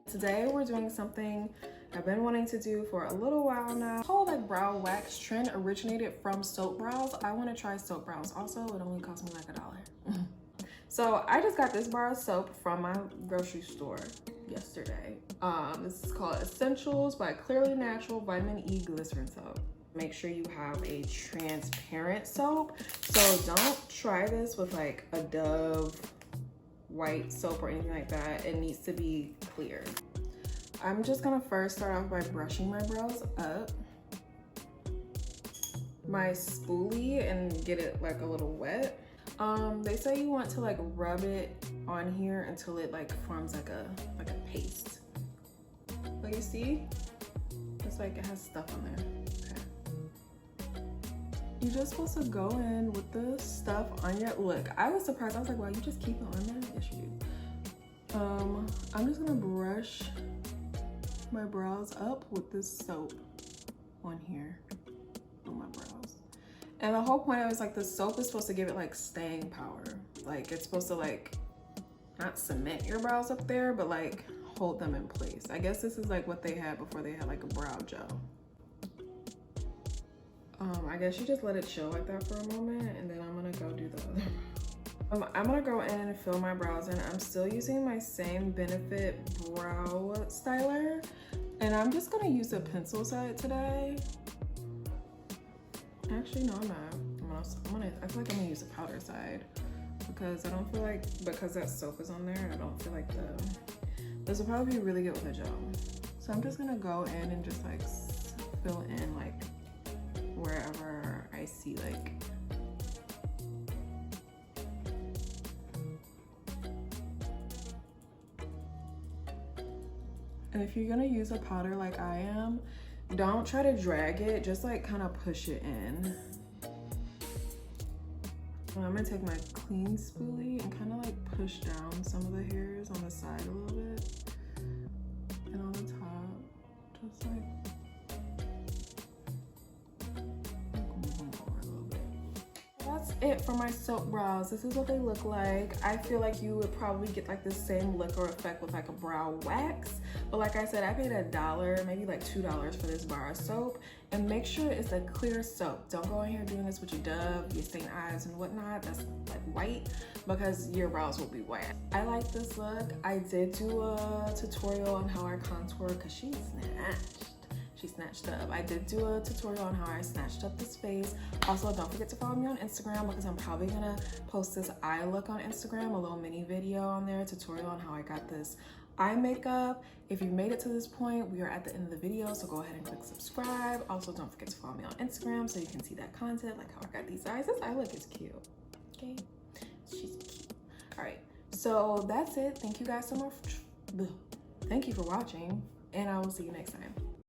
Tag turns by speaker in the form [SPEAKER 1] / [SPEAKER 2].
[SPEAKER 1] Today we're doing something I've been wanting to do for a little while now. The whole like brow wax trend originated from soap brows. I want to try soap brows. Also, it only cost me like $1. So I just got this bar of soap from my grocery store yesterday. This is called Essentials by Clearly Natural Vitamin E Glycerin Soap. Make sure you have a transparent soap. So don't try this with like a Dove white soap or anything like that. It needs to be clear. I'm just gonna first start off by brushing my brows up. My spoolie and get it like a little wet. They say you want to like rub it on here until it like forms like a paste. But you see, it's like it has stuff on there. Okay. You're just supposed to go in with the stuff on your look. I was surprised. I was like, wow, you just keep it on there? Yes, you do. I'm just gonna brush my brows up with this soap on here on my brows. And the whole point of it is like the soap is supposed to give it like staying power. Like it's supposed to like not cement your brows up there, but like hold them in place. I guess this is like what they had before they had like a brow gel. I guess you just let it chill like that for a moment, and then I'm gonna go do the other. I'm gonna go in and fill my brows in. I'm still using my same Benefit brow styler, and I'm just gonna use a pencil set today. Actually, no, I'm not. I feel like I'm gonna use the powder side because I don't feel like, because that soap is on there, I don't feel like this will probably be really good with a gel. So I'm just gonna go in and just like fill in like wherever I see like and if you're gonna use a powder like I am, don't try to drag it, just like kind of push it in. And I'm gonna take my clean spoolie and kind of like push down some of the hairs on the side a little bit and on the top, just like that's it for my soap brows. This is what they look like. I feel like you would probably get like the same look or effect with like a brow wax. But like I said, I paid $1, maybe like $2 for this bar of soap. And make sure it's a clear soap. Don't go in here doing this with your Dove, your stained eyes and whatnot. That's like white, because your brows will be white. I like this look. I did do a tutorial on how I contour because she snatched up. I did do a tutorial on how I snatched up this face. Also, don't forget to follow me on Instagram because I'm probably gonna post this eye look on Instagram, a little mini video on there, tutorial on how I got this eye makeup. If you made it to this point, we are at the end of the video, so go ahead and click subscribe. Also, don't forget to follow me on Instagram so you can see that content, like how I got these eyes. This eye look is cute, okay? She's cute. All right, so that's it. Thank you guys so much. Thank you for watching, and I will see you next time.